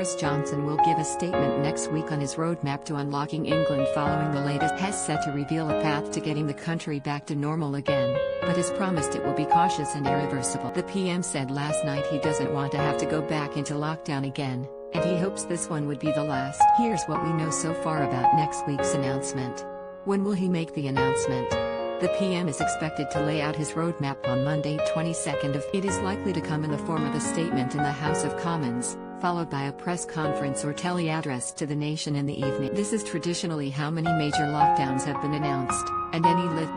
Boris Johnson will give a statement next week on his roadmap to unlocking England following the latest test set to reveal a path to getting the country back to normal again, but has promised it will be cautious and irreversible. The PM said last night he doesn't want to have to go back into lockdown again, and he hopes this one would be the last. Here's what we know so far about next week's announcement. When will he make the announcement? The PM is expected to lay out his roadmap on Monday 22nd of. It is likely to come in the form of a statement in the House of Commons, followed by a press conference or telly address to the nation in the evening. This is traditionally how many major lockdowns have been announced, and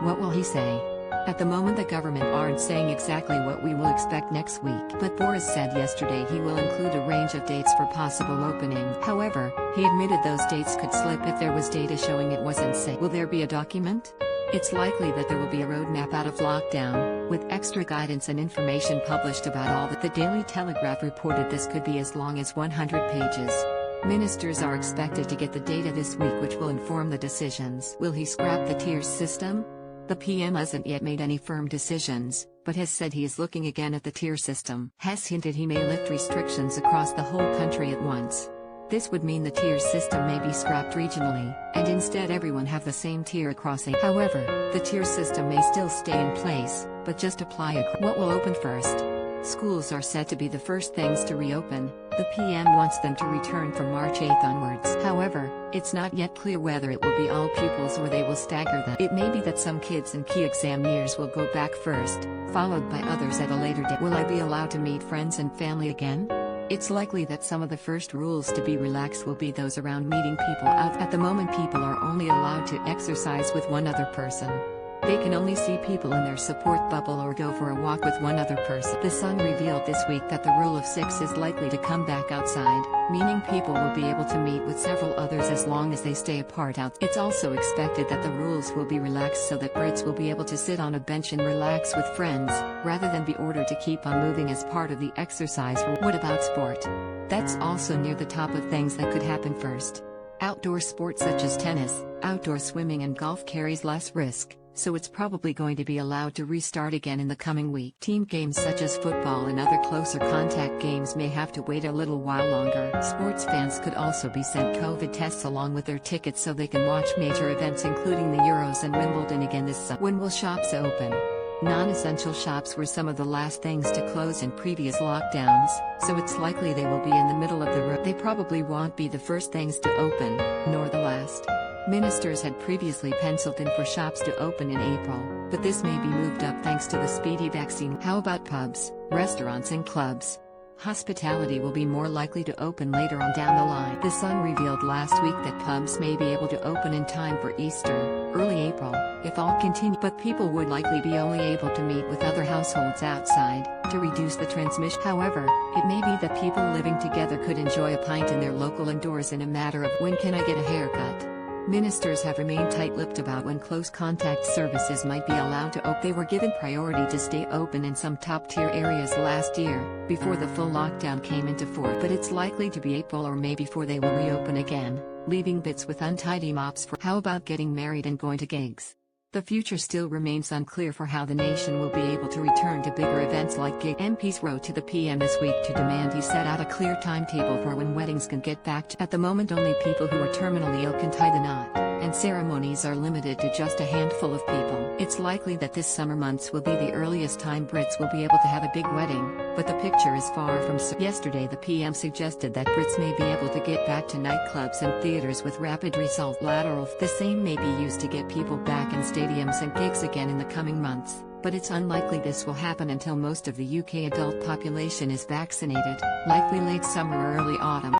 what will he say? At the moment the government aren't saying exactly what we will expect next week, but Boris said yesterday he will include a range of dates for possible opening. However, he admitted those dates could slip if there was data showing it wasn't safe. Will there be a document? It's likely that there will be a roadmap out of lockdown, with extra guidance and information published about all that. The Daily Telegraph reported this could be as long as 100 pages. Ministers are expected to get the data this week, which will inform the decisions. Will he scrap the tiers system? The PM hasn't yet made any firm decisions, but has said he is looking again at the tier system. Has hinted he may lift restrictions across the whole country at once. This would mean the tier system may be scrapped regionally, and instead everyone have the same tier across a. However, the tier system may still stay in place, but just apply what will open first? Schools are said to be the first things to reopen. The PM wants them to return from March 8 onwards. However, it's not yet clear whether it will be all pupils or they will stagger them. It may be that some kids in key exam years will go back first, followed by others at a later date. Will I be allowed to meet friends and family again? It's likely that some of the first rules to be relaxed will be those around meeting people out. At the moment people are only allowed to exercise with one other person. They can only see people in their support bubble or go for a walk with one other person. The Sun revealed this week that the rule of 6 is likely to come back outside, meaning people will be able to meet with several others as long as they stay apart out. It's also expected that the rules will be relaxed so that Brits will be able to sit on a bench and relax with friends, rather than be ordered to keep on moving as part of the exercise. What about sport? That's also near the top of things that could happen first. Outdoor sports such as tennis, outdoor swimming and golf carries less risk, so it's probably going to be allowed to restart again in the coming week. Team games such as football and other closer contact games may have to wait a little while longer. Sports fans could also be sent COVID tests along with their tickets so they can watch major events including the Euros and Wimbledon again this summer. When will shops open? Non-essential shops were some of the last things to close in previous lockdowns, so it's likely they will be in the middle of the road. They probably won't be the first things to open, nor the last. Ministers had previously penciled in for shops to open in April, but this may be moved up thanks to the speedy vaccine. How about pubs, restaurants and clubs? Hospitality will be more likely to open later on down the line. The Sun revealed last week that pubs may be able to open in time for Easter, early April, if all continue. But people would likely be only able to meet with other households outside, to reduce the transmission. However, it may be that people living together could enjoy a pint in their local indoors in a matter of when can I get a haircut. Ministers have remained tight-lipped about when close contact services might be allowed to open. They were given priority to stay open in some top-tier areas last year, before the full lockdown came into force. But it's likely to be April or May before they will reopen again, leaving Brits with untidy mops. How about getting married and going to gigs? The future still remains unclear for how the nation will be able to return to bigger events like gigs. MPs wrote to the PM this week to demand he set out a clear timetable for when weddings can get back to. At the moment only people who are terminally ill can tie the knot, and ceremonies are limited to just a handful of people. It's likely that this summer months will be the earliest time Brits will be able to have a big wedding, but the picture is far from certain. Yesterday the PM suggested that Brits may be able to get back to nightclubs and theaters with rapid result. The same may be used to get people back in stadiums and gigs again in the coming months, but it's unlikely this will happen until most of the UK adult population is vaccinated, likely late summer or early autumn.